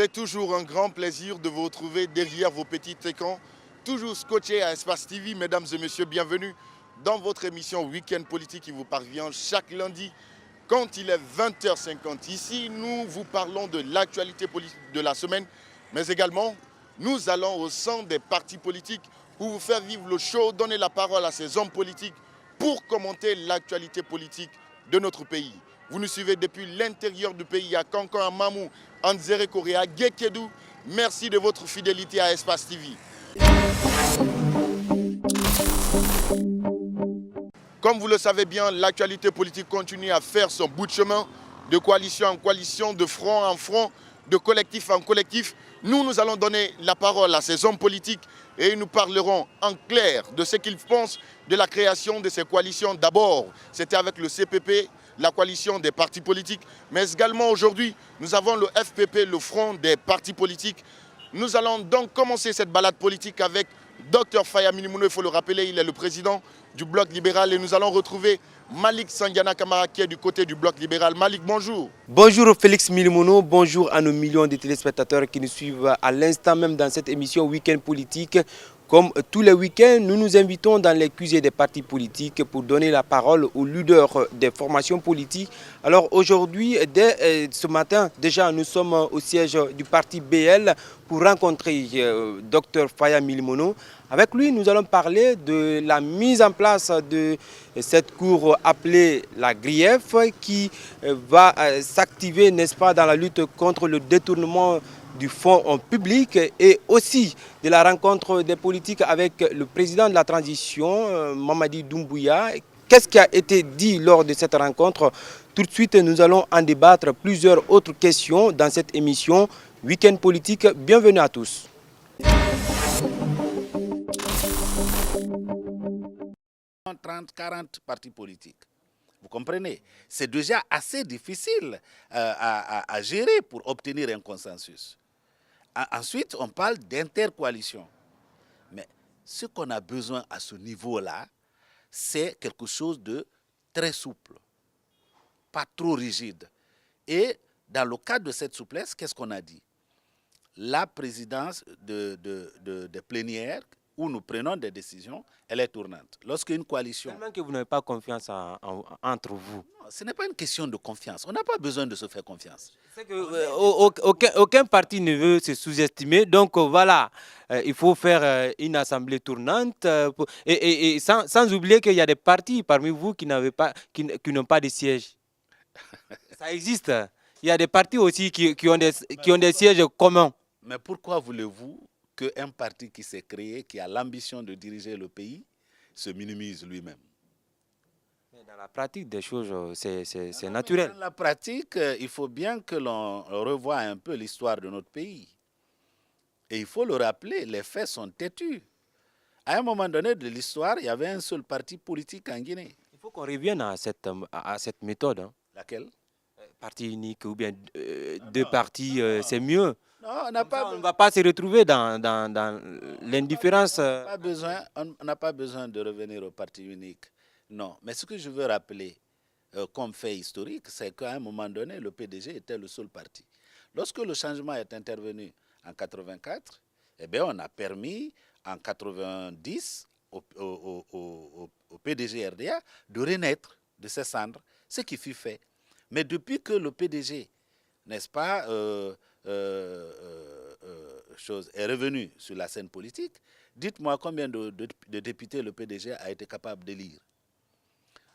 C'est toujours un grand plaisir de vous retrouver derrière vos petits écrans, toujours scotchés à Espace TV. Mesdames et messieurs, bienvenue dans votre émission Week-end Politique qui vous parvient chaque lundi quand il est 20h50. Ici, nous vous parlons de l'actualité politique de la semaine, mais également, nous allons au sein des partis politiques pour vous faire vivre le show, donner la parole à ces hommes politiques pour commenter l'actualité politique de notre pays. Vous nous suivez depuis l'intérieur du pays, à Kankan, à Mamou, à Nzere Corée, à Gekedou. Merci de votre fidélité à Espace TV. Comme vous le savez bien, l'actualité politique continue à faire son bout de chemin, de coalition en coalition, de front en front, de collectif en collectif. Nous allons donner la parole à ces hommes politiques et nous parlerons en clair de ce qu'ils pensent de la création de ces coalitions. D'abord, c'était avec le CPP, la coalition des partis politiques, mais également aujourd'hui, nous avons le FPP, le Front des partis politiques. Nous allons donc commencer cette balade politique avec Dr Faya Milimono, il faut le rappeler, il est le président du Bloc libéral et nous allons retrouver Malik Sandiana Kamara qui est du côté du Bloc libéral. Malik, bonjour. Bonjour Félix Milimono, bonjour à nos millions de téléspectateurs qui nous suivent à l'instant même dans cette émission Week-end Politique. Comme tous les week-ends, nous nous invitons dans les QG des partis politiques pour donner la parole aux leaders des formations politiques. Alors aujourd'hui, dès ce matin, déjà nous sommes au siège du parti BL pour rencontrer Dr Faya Milimono. Avec lui, nous allons parler de la mise en place de cette cour appelée la GRIEF qui va s'activer, n'est-ce pas, dans la lutte contre le détournement du fonds public et aussi de la rencontre des politiques avec le président de la transition, Mamadi Doumbouya. Qu'est-ce qui a été dit lors de cette rencontre? Tout de suite, nous allons en débattre plusieurs autres questions dans cette émission Week-end Politique. Bienvenue à tous. 30, 40 partis politiques. Vous comprenez? C'est déjà assez difficile à gérer pour obtenir un consensus. Ensuite, on parle d'intercoalition. Mais ce qu'on a besoin à ce niveau-là, c'est quelque chose de très souple, pas trop rigide. Et dans le cadre de cette souplesse, qu'est-ce qu'on a dit? La présidence des plénières, où nous prenons des décisions, elle est tournante. Lorsqu'une coalition... Tellement que vous n'avez pas confiance entre vous. Non, ce n'est pas une question de confiance. On n'a pas besoin de se faire confiance. C'est que, aucun parti ne veut se sous-estimer. Donc voilà, il faut faire une assemblée tournante. Et sans oublier qu'il y a des partis parmi vous qui n'ont pas de siège. Ça existe. Il y a des partis aussi qui ont des sièges communs. Mais pourquoi voulez-vous qu'un parti qui s'est créé, qui a l'ambition de diriger le pays, se minimise lui-même? Dans la pratique des choses, c'est naturel. Dans la pratique, il faut bien que l'on revoie un peu l'histoire de notre pays. Et il faut le rappeler, les faits sont têtus. À un moment donné de l'histoire, il y avait un seul parti politique en Guinée. Il faut qu'on revienne à cette méthode. Hein. Laquelle? Parti unique ou bien deux partis, c'est mieux. Non, on ne va pas se retrouver dans l'indifférence. On n'a pas besoin de revenir au parti unique. Non, mais ce que je veux rappeler comme fait historique, c'est qu'à un moment donné, le PDG était le seul parti. Lorsque le changement est intervenu en 84, eh bien, on a permis en 90 au PDG RDA de renaître de ses cendres, ce qui fut fait. Mais depuis que le PDG, n'est-ce pas, est revenu sur la scène politique, dites-moi combien de députés le PDG a été capable d'élire.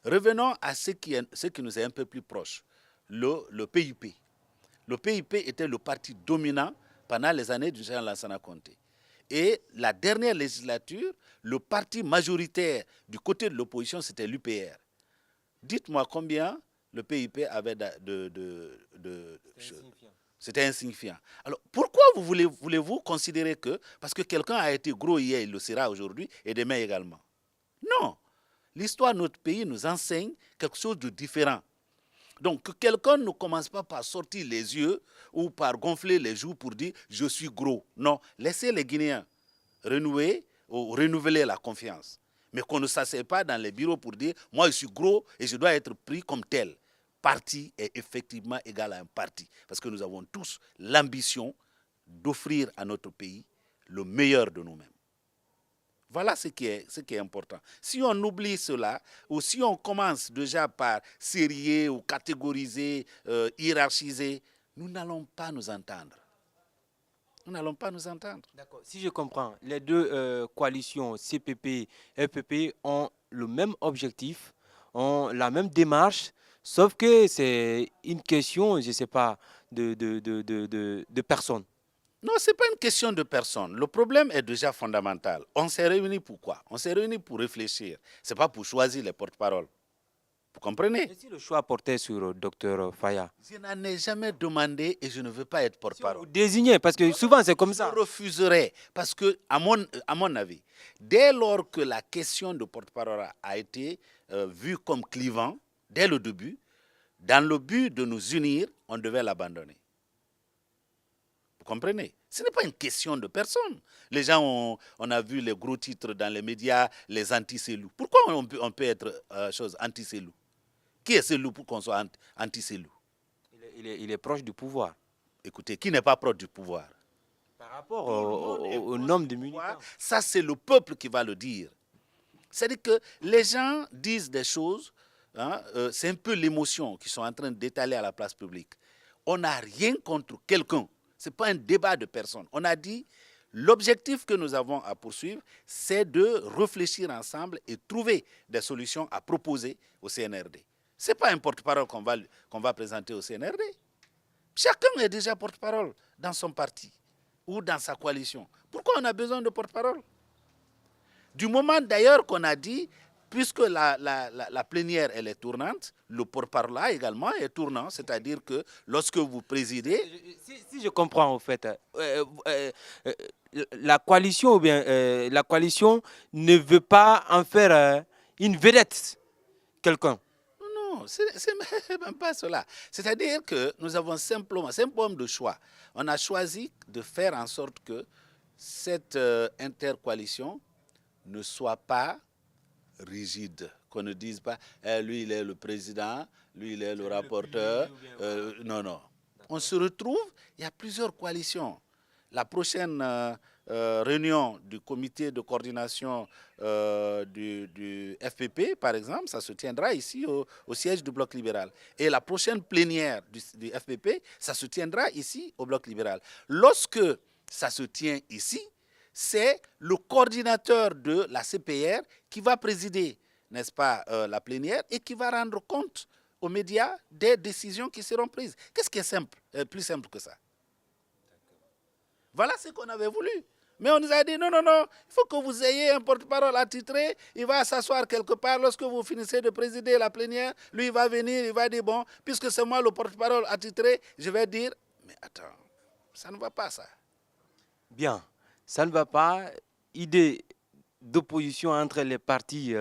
Revenons à ce qui nous est un peu plus proche, le PIP. Le PIP était le parti dominant pendant les années du général Lansana Conté. Et la dernière législature, le parti majoritaire du côté de l'opposition, c'était l'UPR. Dites-moi combien le PIP avait C'était insignifiant. Alors, pourquoi voulez-vous considérer que, parce que quelqu'un a été gros hier, il le sera aujourd'hui, et demain également? Non. L'histoire de notre pays nous enseigne quelque chose de différent. Donc, que quelqu'un ne commence pas par sortir les yeux ou par gonfler les joues pour dire « je suis gros ». Non, laissez les Guinéens renouer ou renouveler la confiance. Mais qu'on ne s'assied pas dans les bureaux pour dire « moi, je suis gros et je dois être pris comme tel ». Parti est effectivement égal à un parti. Parce que nous avons tous l'ambition d'offrir à notre pays le meilleur de nous-mêmes. Voilà ce qui est important. Si on oublie cela, ou si on commence déjà par sérier ou catégoriser, hiérarchiser, nous n'allons pas nous entendre. Nous n'allons pas nous entendre. D'accord. Si je comprends, les deux coalitions CPP et FPP ont le même objectif, ont la même démarche, sauf que c'est une question, je ne sais pas, de personnes. Non, ce n'est pas une question de personne. Le problème est déjà fondamental. On s'est réunis pour quoi? On s'est réunis pour réfléchir. Ce n'est pas pour choisir les porte-paroles. Vous comprenez? Et si le choix portait sur le docteur Faya? Je n'en ai jamais demandé et je ne veux pas être Si on porte-parole. vous désignez, parce que souvent c'est comme Je ça. refuserai parce que, à mon avis, dès lors que la question de porte-parole a été vue comme clivant, dès le début, dans le but de nous unir, on devait l'abandonner. Vous comprenez? Ce n'est pas une question de personne. Les gens, on a vu les gros titres dans les médias, les anti-Cellou. Pourquoi on peut être anti-Cellou? Qui est Cellou pour qu'on soit anti-Cellou? Il est proche du pouvoir. Écoutez, qui n'est pas proche du pouvoir? Par rapport au nombre de militants. Ça, c'est le peuple qui va le dire. C'est-à-dire que les gens disent des choses, hein, c'est un peu l'émotion qu'ils sont en train d'étaler à la place publique. On n'a rien contre quelqu'un. Ce n'est pas un débat de personne. On a dit, l'objectif que nous avons à poursuivre, c'est de réfléchir ensemble et trouver des solutions à proposer au CNRD. Ce n'est pas un porte-parole qu'on va présenter au CNRD. Chacun est déjà porte-parole dans son parti ou dans sa coalition. Pourquoi on a besoin de porte-parole? Du moment d'ailleurs qu'on a dit, puisque la plénière elle est tournante, le porte-parole là également est tournant, c'est-à-dire que lorsque vous présidez... Si je comprends en fait, la coalition ou bien la coalition ne veut pas en faire une vedette, quelqu'un. Non, ce n'est même pas cela. C'est-à-dire que nous avons simplement, c'est un problème de choix. On a choisi de faire en sorte que cette intercoalition ne soit pas rigide, qu'on ne dise pas lui il est le président, lui il est le rapporteur. Non, non. On se retrouve, il y a plusieurs coalitions. La prochaine réunion du comité de coordination du FPP, par exemple, ça se tiendra ici au siège du Bloc libéral. Et la prochaine plénière du FPP, ça se tiendra ici au Bloc libéral. Lorsque ça se tient ici, c'est le coordinateur de la CPR qui va présider, n'est-ce pas, la plénière et qui va rendre compte aux médias des décisions qui seront prises. Qu'est-ce qui est simple, plus simple que ça? Voilà ce qu'on avait voulu. Mais on nous a dit, non, non, non, il faut que vous ayez un porte-parole attitré, il va s'asseoir quelque part, lorsque vous finissez de présider la plénière, lui il va venir, il va dire, bon, puisque c'est moi le porte-parole attitré, je vais dire, mais attends, ça ne va pas ça. Bien, ça ne va pas. Idée d'opposition entre les partis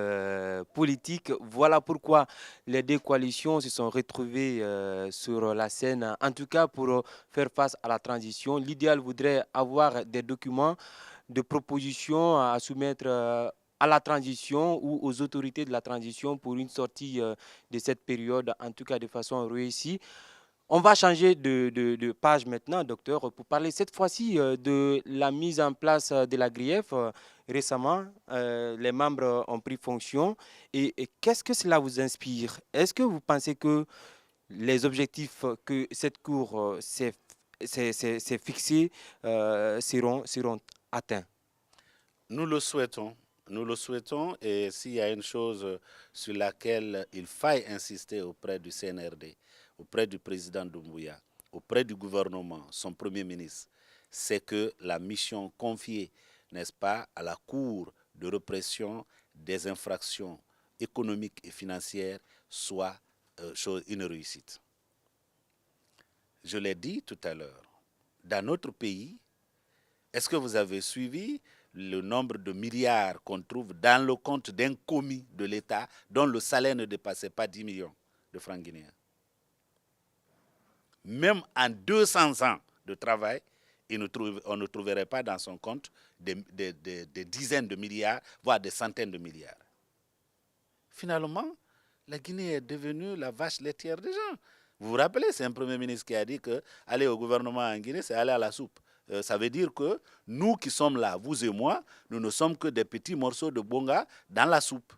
politiques. Voilà pourquoi les deux coalitions se sont retrouvées sur la scène, en tout cas pour faire face à la transition. L'idéal voudrait avoir des documents de propositions à soumettre à la transition ou aux autorités de la transition pour une sortie de cette période, en tout cas de façon réussie. On va changer de page maintenant, docteur, pour parler cette fois-ci de la mise en place de la GRIEF. Récemment, les membres ont pris fonction. Et qu'est-ce que cela vous inspire? Est-ce que vous pensez que les objectifs que cette Cour s'est fixés seront atteints? Nous le souhaitons. Nous le souhaitons et s'il y a une chose sur laquelle il faille insister auprès du CNRD, auprès du président Doumbouya, auprès du gouvernement, son premier ministre, c'est que la mission confiée, n'est-ce pas, à la Cour de répression des infractions économiques et financières soit une réussite. Je l'ai dit tout à l'heure, dans notre pays, est-ce que vous avez suivi le nombre de milliards qu'on trouve dans le compte d'un commis de l'État dont le salaire ne dépassait pas 10 millions de francs guinéens? Même en 200 ans de travail, on ne trouverait pas dans son compte des dizaines de milliards, voire des centaines de milliards. Finalement, la Guinée est devenue la vache laitière des gens. Vous vous rappelez, c'est un premier ministre qui a dit que aller au gouvernement en Guinée, c'est aller à la soupe. ça veut dire que nous qui sommes là, vous et moi, nous ne sommes que des petits morceaux de bonga dans la soupe.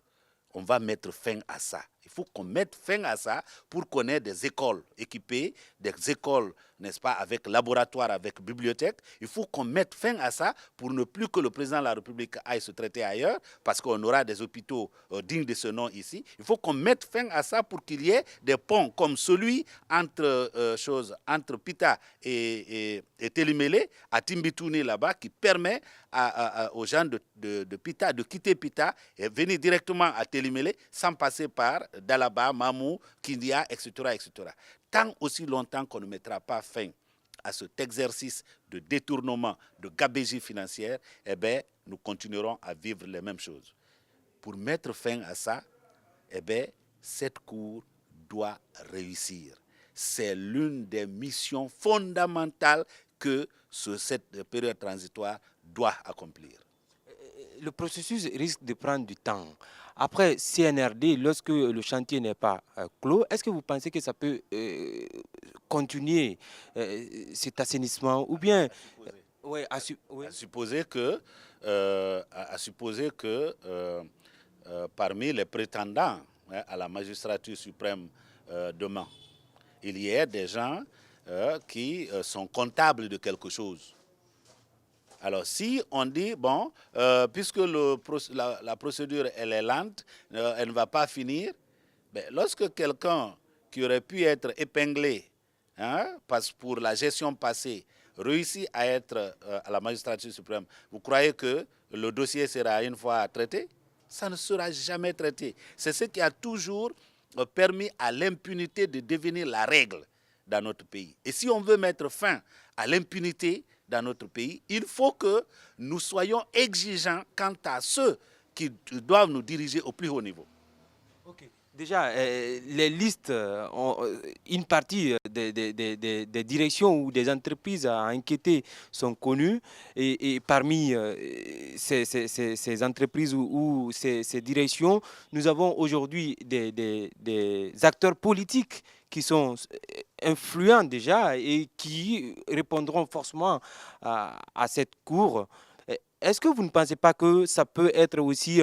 On va mettre fin à ça. Il faut qu'on mette fin à ça pour qu'on ait des écoles équipées, des écoles, n'est-ce pas, avec laboratoire, avec bibliothèque. Il faut qu'on mette fin à ça pour ne plus que le président de la République aille se traiter ailleurs, parce qu'on aura des hôpitaux dignes de ce nom ici. Il faut qu'on mette fin à ça pour qu'il y ait des ponts comme celui entre Pita et Télimélé, à Timbitouni là-bas, qui permet aux gens de Pita de quitter Pita et venir directement à Télimélé sans passer par Dalaba, Mamou, Kindia, etc., etc. Tant aussi longtemps qu'on ne mettra pas fin à cet exercice de détournement, de gabegie financière, eh bien, nous continuerons à vivre les mêmes choses. Pour mettre fin à ça, eh bien, cette Cour doit réussir. C'est l'une des missions fondamentales que cette période transitoire doit accomplir. Le processus risque de prendre du temps. Après CNRD, lorsque le chantier n'est pas clos, est-ce que vous pensez que ça peut continuer cet assainissement ou bien à supposer que parmi les prétendants à la magistrature suprême demain, il y ait des gens qui sont comptables de quelque chose. Alors, si on dit, bon, puisque la procédure elle est lente, elle ne va pas finir, ben, lorsque quelqu'un qui aurait pu être épinglé parce que pour la gestion passée réussit à être à la magistrature suprême, vous croyez que le dossier sera une fois traité? Ça ne sera jamais traité. C'est ce qui a toujours permis à l'impunité de devenir la règle dans notre pays. Et si on veut mettre fin à l'impunité dans notre pays, il faut que nous soyons exigeants quant à ceux qui doivent nous diriger au plus haut niveau. Okay. Déjà, les listes, une partie des directions ou des entreprises à enquêter sont connues et parmi ces entreprises ou ces directions, nous avons aujourd'hui des acteurs politiques qui sont influents déjà et qui répondront forcément à cette cour. Est-ce que vous ne pensez pas que ça peut être aussi,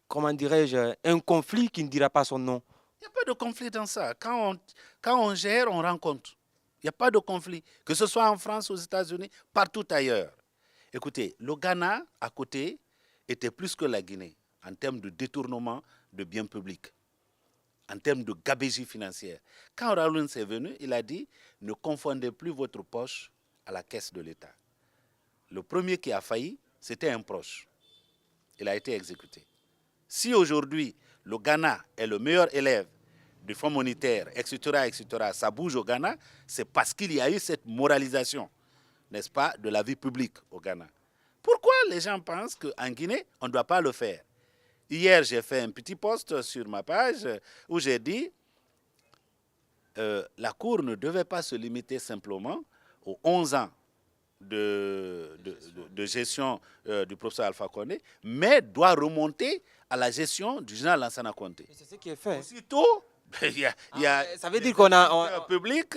comment dirais-je, un conflit qui ne dira pas son nom? Il n'y a pas de conflit dans ça. Quand on gère, on rencontre. Il n'y a pas de conflit. Que ce soit en France, aux États-Unis, partout ailleurs. Écoutez, le Ghana, à côté, était plus que la Guinée en termes de détournement de biens publics, en termes de gabegie financière. Quand Raoul est venu, il a dit, ne confondez plus votre poche à la caisse de l'État. Le premier qui a failli, c'était un proche. Il a été exécuté. Si aujourd'hui, le Ghana est le meilleur élève du Fonds monétaire, etc., ça bouge au Ghana, c'est parce qu'il y a eu cette moralisation, n'est-ce pas, de la vie publique au Ghana. Pourquoi les gens pensent qu'en Guinée, on ne doit pas le faire? Hier, j'ai fait un petit post sur ma page où j'ai dit la Cour ne devait pas se limiter simplement aux 11 ans de gestion du professeur Alpha Condé, mais doit remonter à la gestion du général Lansana Conté. C'est ce qui est fait. Aussitôt, il y a ça veut dire qu'on a public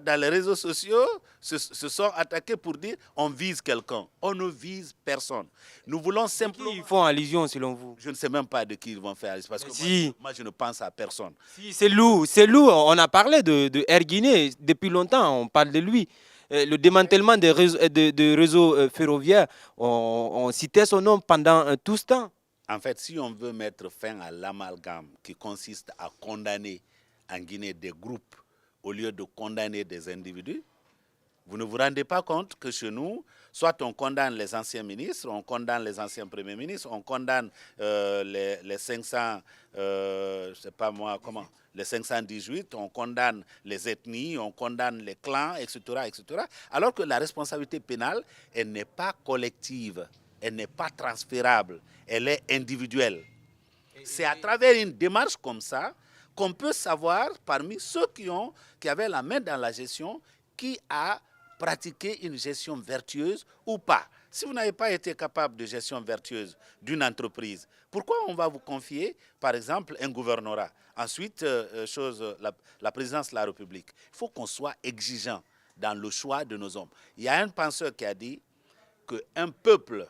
dans les réseaux sociaux se sont attaqués pour dire on vise quelqu'un. On ne vise personne. Nous voulons simplement. Qui font allusion selon vous? Je ne sais même pas de qui ils vont faire allusion parce que si. moi je ne pense à personne. Si, c'est Lou. On a parlé de Air Guinée depuis longtemps. On parle de lui. Le démantèlement des réseaux ferroviaires, on citait son nom pendant tout ce temps. En fait, si on veut mettre fin à l'amalgame qui consiste à condamner en Guinée des groupes au lieu de condamner des individus, vous ne vous rendez pas compte que chez nous, soit on condamne les anciens ministres, on condamne les anciens premiers ministres, on condamne les 500, je sais pas moi, comment, les 518, on condamne les ethnies, on condamne les clans, etc., etc. Alors que la responsabilité pénale, elle n'est pas collective, elle n'est pas transférable, elle est individuelle. C'est à travers une démarche comme ça qu'on peut savoir parmi ceux qui avaient la main dans la gestion qui a pratiqué une gestion vertueuse ou pas. Si vous n'avez pas été capable de gestion vertueuse d'une entreprise, pourquoi on va vous confier, par exemple, un gouvernorat? Ensuite, la présidence de la République. Il faut qu'on soit exigeant dans le choix de nos hommes. Il y a un penseur qui a dit qu'un peuple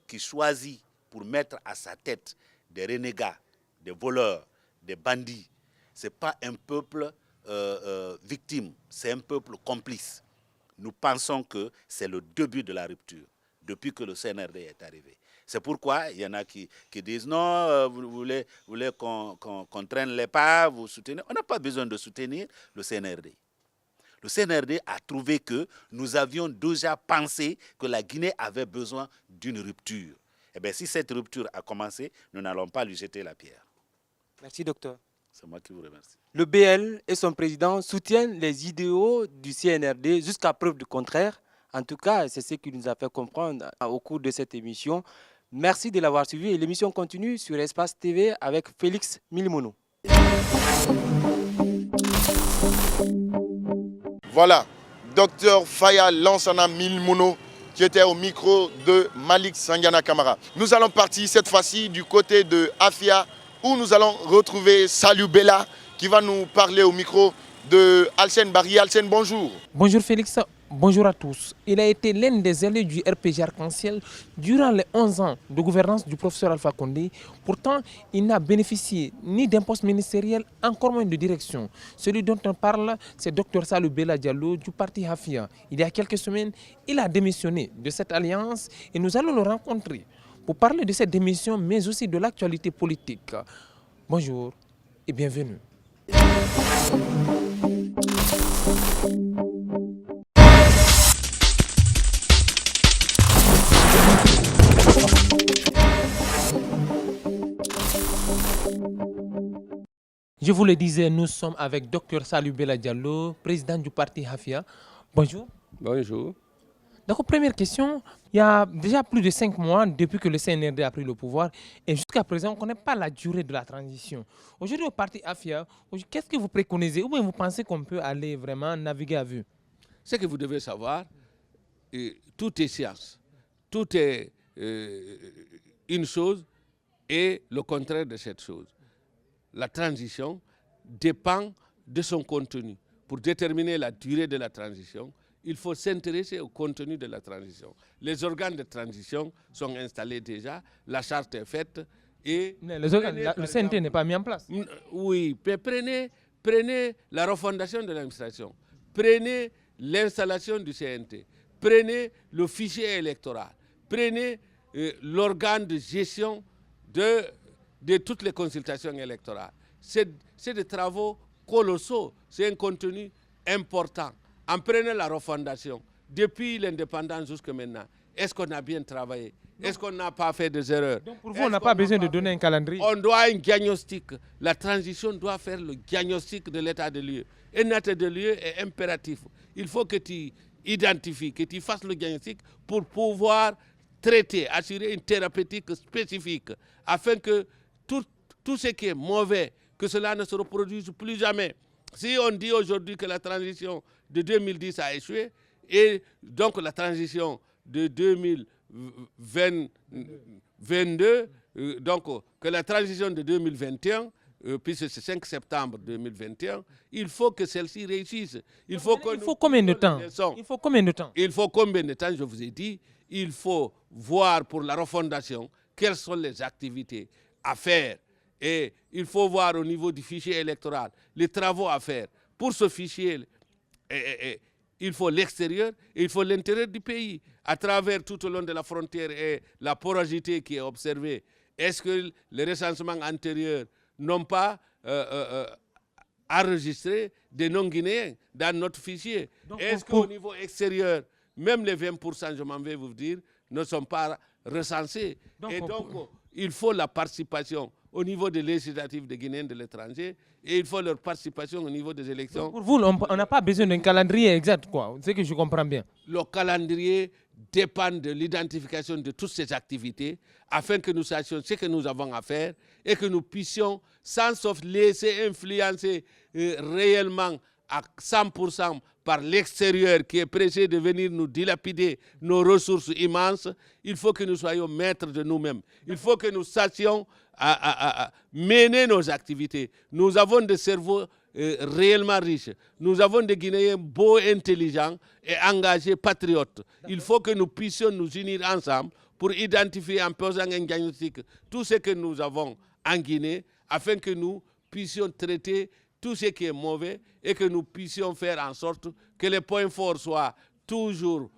qui choisit pour mettre à sa tête des renégats, des voleurs, des bandits, ce n'est pas un peuple victime, c'est un peuple complice. Nous pensons que c'est le début de la rupture, depuis que le CNRD est arrivé. C'est pourquoi il y en a qui disent non, vous voulez qu'on traîne les pas, vous soutenez. On n'a pas besoin de soutenir le CNRD. Le CNRD a trouvé que nous avions déjà pensé que la Guinée avait besoin d'une rupture. Eh bien, si cette rupture a commencé, nous n'allons pas lui jeter la pierre. Merci, docteur. C'est moi qui vous remercie. Le BL et son président soutiennent les idéaux du CNRD jusqu'à preuve du contraire. En tout cas, c'est ce qui nous a fait comprendre au cours de cette émission. Merci de l'avoir suivi et l'émission continue sur Espace TV avec Félix Milimono. Voilà, docteur Faya Lansana Milimono qui était au micro de Malik Sandiana Camara. Nous allons partir cette fois-ci du côté de Afia où nous allons retrouver Salou Bella qui va nous parler au micro de Alsen Barry. Alsen, bonjour. Bonjour Félix, bonjour à tous. Il a été l'un des élus du RPG Arc-en-Ciel durant les 11 ans de gouvernance du professeur Alpha Condé. Pourtant, il n'a bénéficié ni d'un poste ministériel, encore moins de direction. Celui dont on parle, c'est Dr Salou Bella Diallo du parti Hafia. Il y a quelques semaines, il a démissionné de cette alliance et nous allons le rencontrer pour parler de cette démission, mais aussi de l'actualité politique. Bonjour et bienvenue. Je vous le disais, nous sommes avec Dr Salou Bella Diallo, président du parti Hafia. Bonjour. Bonjour. Donc, première question, il y a déjà plus de 5 mois depuis que le CNRD a pris le pouvoir et jusqu'à présent, on ne connaît pas la durée de la transition. Aujourd'hui, au parti Hafia, qu'est-ce que vous préconisez ou bien vous pensez qu'on peut aller vraiment naviguer à vue? Ce que vous devez savoir, tout est science. Tout est une chose et le contraire de cette chose. La transition dépend de son contenu. Pour déterminer la durée de la transition, il faut s'intéresser au contenu de la transition. Les organes de transition sont installés déjà, la charte est faite. Et les organes, le CNT n'est pas mis en place. Oui, mais prenez la refondation de l'administration, prenez l'installation du CNT, prenez le fichier électoral, prenez l'organe de gestion de toutes les consultations électorales. C'est des travaux colossaux, c'est un contenu important. En prenant la refondation, depuis l'indépendance jusqu'à maintenant, est-ce qu'on a bien travaillé? Est-ce qu'on n'a pas fait des erreurs? Donc pour vous, on n'a pas besoin de donner un calendrier? On doit un diagnostic. La transition doit faire le diagnostic de l'état de lieu. Un état de lieu est impératif. Il faut que tu identifies, que tu fasses le diagnostic pour pouvoir traiter, assurer une thérapeutique spécifique, afin que tout ce qui est mauvais, que cela ne se reproduise plus jamais. Si on dit aujourd'hui que la transition de 2010 a échoué, et donc la transition de 2022, donc que la transition de 2021, puisque c'est 5 septembre 2021, il faut que celle-ci réussisse. Il faut combien de temps? Il faut combien de temps? Il faut combien de temps, je vous ai dit. Il faut voir pour la refondation quelles sont les activités à faire. Et il faut voir au niveau du fichier électoral les travaux à faire. Pour ce fichier, il faut l'extérieur et il faut l'intérieur du pays. À travers tout au long de la frontière et la porosité qui est observée, est-ce que les recensements antérieurs n'ont pas enregistré des non-guinéens dans notre fichier? Est-ce qu'au niveau extérieur, même les 20%, je m'en vais vous dire, ne sont pas recensés? Et donc, il faut la participation au niveau des législatives des Guinéens de l'étranger et il faut leur participation au niveau des élections. Donc pour vous, on n'a pas besoin d'un calendrier exact, quoi. C'est que je comprends bien. Le calendrier dépend de l'identification de toutes ces activités afin que nous sachions ce que nous avons à faire et que nous puissions, sans se laisser influencer réellement à 100% par l'extérieur qui est pressé de venir nous dilapider nos ressources immenses, il faut que nous soyons maîtres de nous-mêmes. Il faut que nous sachions mener nos activités. Nous avons des cerveaux réellement riches. Nous avons des Guinéens beaux, intelligents et engagés, patriotes. Il faut que nous puissions nous unir ensemble pour identifier en posant un diagnostic tout ce que nous avons en Guinée afin que nous puissions traiter tout ce qui est mauvais et que nous puissions faire en sorte que les points forts soient toujours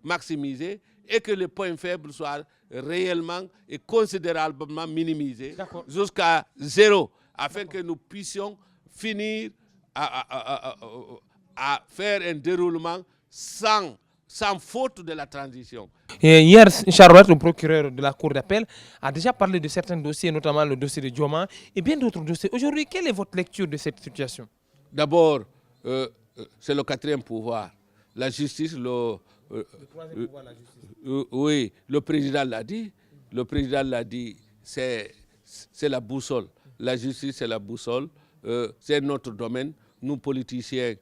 maximisés et que les points faibles soient réellement et considérablement minimisés jusqu'à 0 afin que nous puissions finir à faire un déroulement sans faute de la transition. Et hier, Charlotte, le procureur de la Cour d'appel, a déjà parlé de certains dossiers, notamment le dossier de Dioma et bien d'autres dossiers. Aujourd'hui, quelle est votre lecture de cette situation? D'abord, c'est le quatrième pouvoir. La justice, oui, le président l'a dit. Le président l'a dit, c'est la boussole. La justice, c'est la boussole. C'est notre domaine. Nous, politiciens,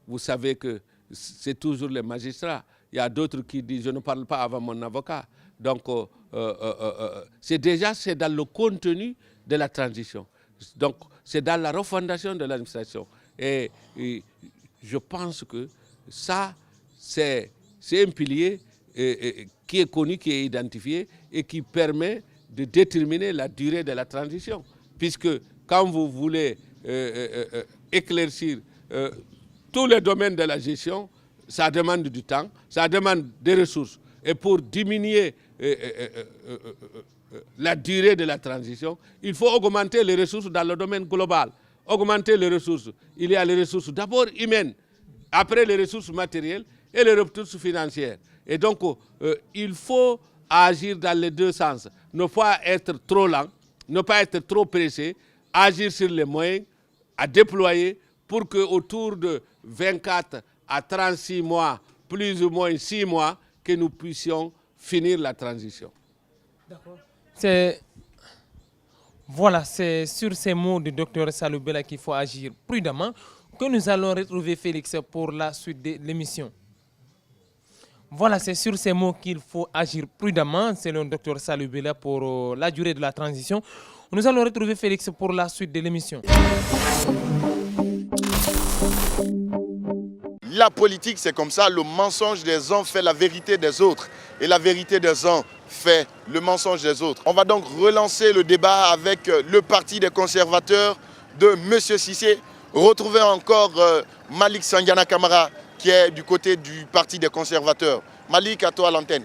vous savez que c'est toujours les magistrats. Il y a d'autres qui disent, je ne parle pas avant mon avocat. Donc, c'est dans le contenu de la transition. Donc, c'est dans la refondation de l'administration. Et je pense que ça, c'est un pilier qui est connu, qui est identifié et qui permet de déterminer la durée de la transition. Puisque quand vous voulez éclaircir tous les domaines de la gestion, ça demande du temps, ça demande des ressources. Et pour diminuer la durée de la transition, il faut augmenter les ressources dans le domaine global. Augmenter les ressources. Il y a les ressources d'abord humaines, après les ressources matérielles et les ressources financières. Et donc, il faut agir dans les deux sens. Ne pas être trop lent, ne pas être trop pressé, agir sur les moyens à déployer pour qu'autour de 24 à 36 mois, plus ou moins 6 mois, que nous puissions finir la transition. D'accord. Voilà, c'est sur ces mots du docteur Salou Bella qu'il faut agir prudemment que nous allons retrouver Félix pour la suite de l'émission. Voilà, c'est sur ces mots qu'il faut agir prudemment, selon le docteur Salou Bella pour la durée de la transition. Nous allons retrouver Félix pour la suite de l'émission. La politique, c'est comme ça, le mensonge des uns fait la vérité des autres. Et la vérité des uns fait le mensonge des autres. On va donc relancer le débat avec le parti des conservateurs de M. Cissé. Retrouver encore Malik Sandiana Camara, qui est du côté du parti des conservateurs. Malik, à toi l'antenne.